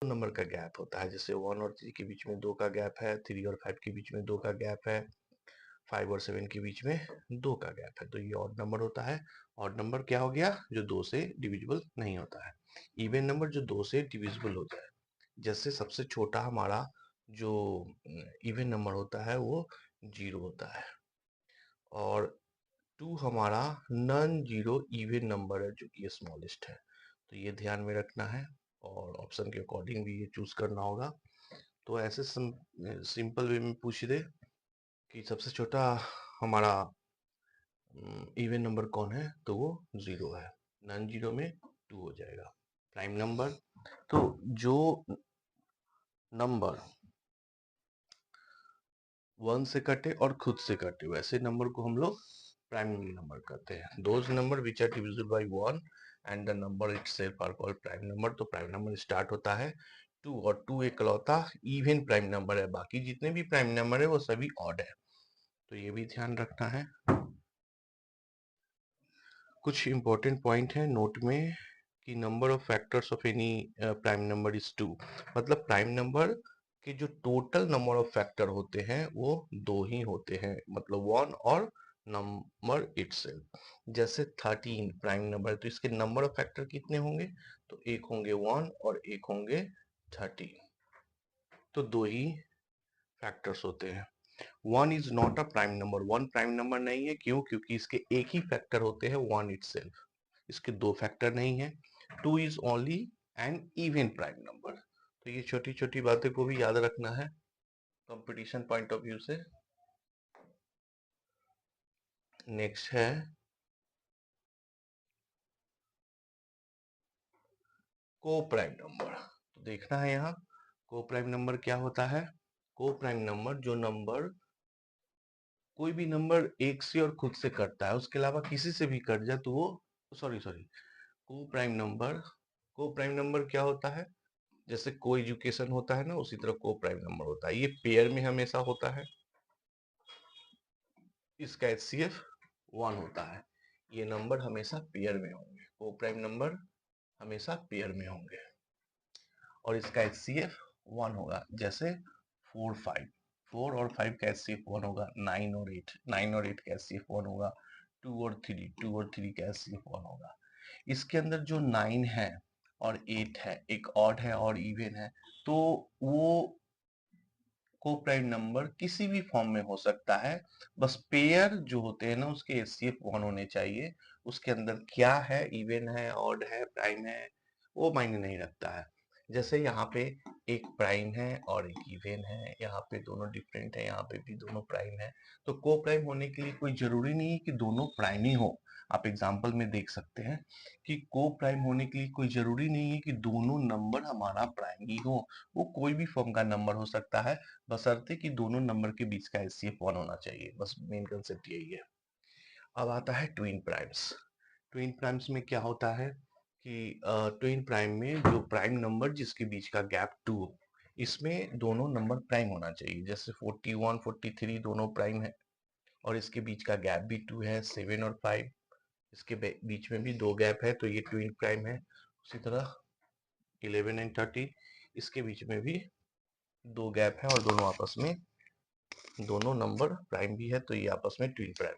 Number का gap होता है, जैसे 1 और 3 के बीच में 2 का गैप है, 3 और 5 के बीच में 2 का गैप है, 5 और 7 के बीच में 2 का गैप है, तो ये ऑड नंबर होता है। ऑड नंबर क्या हो गया? जो 2 से डिविजिबल नहीं होता है। इवन नंबर जो 2 से डिविजिबल हो जाए, जैसे सबसे छोटा हमारा जो इवन नंबर होता है वो 0 होता है, और 2 हमारा नॉन जीरो इवन नंबर है जो कि ये स्मॉलेस्ट है, तो ये ध्यान में रखना है और ऑप्शन के अकॉर्डिंग भी ये चूज करना होगा। तो ऐसे सिंपल वे में पूछ दे कि सबसे छोटा हमारा इवन नंबर कौन है, तो वो 0 है, नॉन जीरो में 2 हो जाएगा। प्राइम नंबर, तो जो नंबर 1 से कटे और खुद से कटे वैसे नंबर को हम लोग प्राइमरी नंबर कहते हैं। Those number which are divisible by 1 and the number itself are called prime number. तो प्राइम नंबर स्टार्ट होता है 2, और 2 एकलौता इवन प्राइम नंबर है, बाकी जितने भी प्राइम नंबर है वो सभी ऑड है, तो ये भी ध्यान रखना है। कुछ इंपॉर्टेंट पॉइंट है नोट में कि number of factors of any prime number is 2, मतलब प्राइम नंबर के जो टोटल नंबर ऑफ फैक्टर होते हैं वो 2 ही होते हैं, मतलब 1 और नंबर इटसेल्फ। जैसे 13 प्राइम नंबर है, तो इसके नंबर ऑफ फैक्टर कितने होंगे? तो एक होंगे 1 और एक होंगे 13, तो 2 ही फैक्टर्स होते हैं। 1 is not a prime number, 1 prime number नहीं है, क्यों? क्योंकि इसके एक ही फैक्टर होते हैं 1 इटसेल्फ, इसके 2 फैक्टर नहीं है। 2 is only an even prime number. तो ये छोटी छोटी बातें को भी याद रखना है कंपटीशन पॉइंट ऑफ व्यू से। नेक्स्ट है को प्राइम नंबर। तो देखना है यहाँ को प्राइम नंबर क्या होता है। को प्राइम नंबर, जो नंबर कोई भी नंबर एक से और खुद से कटता है, उसके अलावा किसी से भी कट जाए तो वो सॉरी को प्राइम नंबर क्या होता है? जैसे को एजुकेशन होता है ना, उसी तरह को प्राइम नंबर होता है, ये पेयर में हमेशा होता है, इसका HCF 1 होता है। ये नंबर हमेशा पेयर में होंगे, को प्राइम नंबर हमेशा पेयर में होंगे, और इसका HCF 1 होगा। जैसे 4 5, 4 और 5 का HCF 1 होगा, 9 और 8, 9 और 8 का HCF 1 होगा, 2 और 3, 2 और 3 का HCF 1 होगा। इसके अंदर जो 9 है और 8 है, एक ऑड है और इवन है, तो वो को प्राइम नंबर किसी भी फॉर्म में हो सकता है, बस पेयर जो होते हैं ना उसके HCF 1 होने चाहिए। उसके अंदर क्या है, इवन है, ऑड है, प्राइम है, वो मायने नहीं रखता है। जैसे यहाँ पे एक प्राइम है और एक इवन है, यहाँ पे दोनों डिफरेंट है, यहाँ पे भी दोनों प्राइम है, तो को प्राइम होने के लिए कोई जरूरी नहीं है कि दोनों प्राइम ही हो। आप एग्जाम्पल में देख सकते हैं कि को प्राइम होने के लिए कोई जरूरी नहीं है कि दोनों नंबर हमारा प्राइम ही हो, वो कोई भी फॉर्म का नंबर हो सकता है, बशर्ते कि दोनों नंबर के बीच का HCF 1 होना चाहिए, बस मेन कंसेप्ट यही है। अब आता है ट्विन प्राइम्स। ट्विन प्राइम्स में क्या होता है कि ट्विन प्राइम में जो प्राइम नंबर जिसके बीच का गैप 2, इसमें दोनों नंबर प्राइम होना चाहिए। जैसे 41 43 दोनों प्राइम है और इसके बीच का गैप भी 2 है, 7 और 5 इसके बीच में भी 2 गैप है, तो ये ट्विन प्राइम है। उसी तरह 11 एंड 13 इसके बीच में भी 2 गैप है और दोनों आपस में दोनों नंबर प्राइम भी है, तो ये आपस में ट्विन प्राइम